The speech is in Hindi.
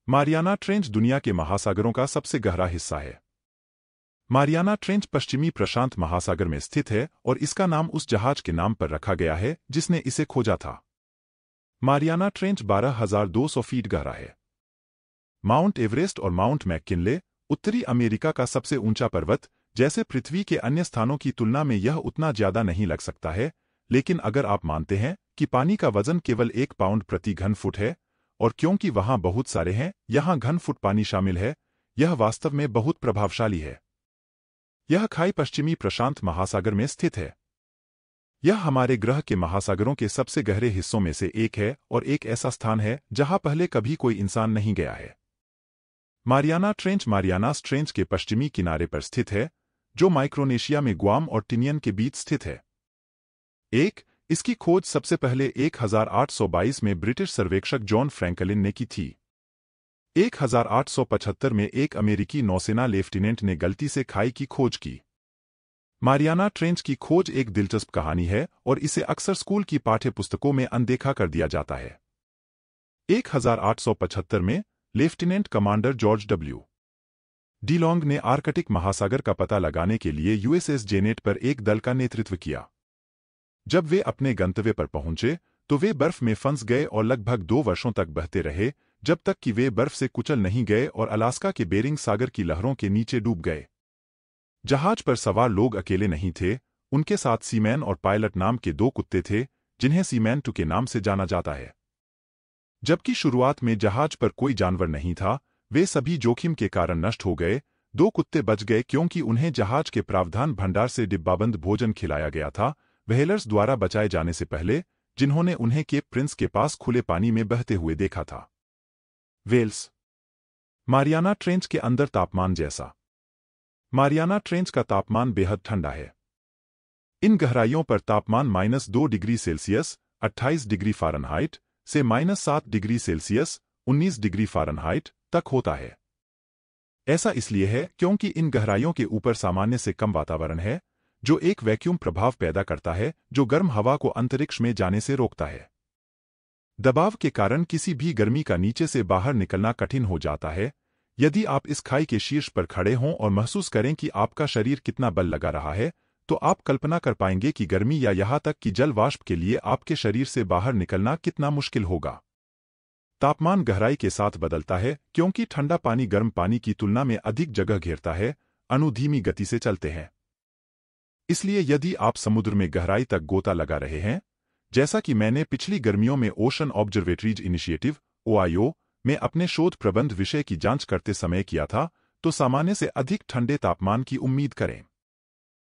मारियाना ट्रेंच दुनिया के महासागरों का सबसे गहरा हिस्सा है। मारियाना ट्रेंच पश्चिमी प्रशांत महासागर में स्थित है और इसका नाम उस जहाज के नाम पर रखा गया है जिसने इसे खोजा था। मारियाना ट्रेंच 12,200 फीट गहरा है। माउंट एवरेस्ट और माउंट मैककिनले, उत्तरी अमेरिका का सबसे ऊंचा पर्वत, जैसे पृथ्वी के अन्य स्थानों की तुलना में यह उतना ज्यादा नहीं लग सकता है, लेकिन अगर आप मानते हैं कि पानी का वजन केवल 1 पाउंड प्रति घन फुट है, और क्योंकि वहां बहुत सारे हैं, यहां घन फुट पानी शामिल है, यह वास्तव में बहुत प्रभावशाली है। यह खाई पश्चिमी प्रशांत महासागर में स्थित है। यह हमारे ग्रह के महासागरों के सबसे गहरे हिस्सों में से एक है और एक ऐसा स्थान है जहां पहले कभी कोई इंसान नहीं गया है। मारियाना ट्रेंच मारियानास ट्रेंच के पश्चिमी किनारे पर स्थित है, जो माइक्रोनेशिया में ग्वाम और टिनियन के बीच स्थित है। इसकी खोज सबसे पहले 1822 में ब्रिटिश सर्वेक्षक जॉन फ्रैंकलिन ने की थी। 1875 में एक अमेरिकी नौसेना लेफ्टिनेंट ने गलती से खाई की खोज की। मारियाना ट्रेंच की खोज एक दिलचस्प कहानी है और इसे अक्सर स्कूल की पाठ्य पुस्तकों में अनदेखा कर दिया जाता है। 1875 में लेफ्टिनेंट कमांडर जॉर्ज डब्ल्यू. डीलोंग ने आर्कटिक महासागर का पता लगाने के लिए यूएसएस जेनेट पर एक दल का नेतृत्व किया। जब वे अपने गंतव्य पर पहुंचे तो वे बर्फ में फंस गए और लगभग 2 वर्षों तक बहते रहे, जब तक कि वे बर्फ से कुचल नहीं गए और अलास्का के बेरिंग सागर की लहरों के नीचे डूब गए। जहाज पर सवार लोग अकेले नहीं थे, उनके साथ सीमैन और पायलट नाम के 2 कुत्ते थे, जिन्हें सीमैन 2 के नाम से जाना जाता है। जबकि शुरुआत में जहाज पर कोई जानवर नहीं था, वे सभी जोखिम के कारण नष्ट हो गए। 2 कुत्ते बच गए क्योंकि उन्हें जहाज के प्रावधान भंडार से डिब्बाबंद भोजन खिलाया गया था, व्हेलर्स द्वारा बचाए जाने से पहले, जिन्होंने उन्हें केप प्रिंस के पास खुले पानी में बहते हुए देखा था। वेल्स। मारियाना ट्रेंच के अंदर तापमान जैसा। मारियाना ट्रेंच का तापमान बेहद ठंडा है। इन गहराइयों पर तापमान -2 डिग्री सेल्सियस 28 डिग्री फ़ारेनहाइट से -7 डिग्री सेल्सियस 19 डिग्री फ़ारेनहाइट तक होता है। ऐसा इसलिए है क्योंकि इन गहराइयों के ऊपर सामान्य से कम वातावरण है, जो एक वैक्यूम प्रभाव पैदा करता है जो गर्म हवा को अंतरिक्ष में जाने से रोकता है। दबाव के कारण किसी भी गर्मी का नीचे से बाहर निकलना कठिन हो जाता है। यदि आप इस खाई के शीर्ष पर खड़े हों और महसूस करें कि आपका शरीर कितना बल लगा रहा है, तो आप कल्पना कर पाएंगे कि गर्मी या यहां तक कि जल वाष्प के लिए आपके शरीर से बाहर निकलना कितना मुश्किल होगा। तापमान गहराई के साथ बदलता है क्योंकि ठंडा पानी गर्म पानी की तुलना में अधिक जगह घेरता है, अणु धीमी गति से चलते हैं। इसलिए यदि आप समुद्र में गहराई तक गोता लगा रहे हैं, जैसा कि मैंने पिछली गर्मियों में ओशन ऑब्जर्वेटरीज इनिशिएटिव (OIO) में अपने शोध प्रबंध विषय की जांच करते समय किया था, तो सामान्य से अधिक ठंडे तापमान की उम्मीद करें।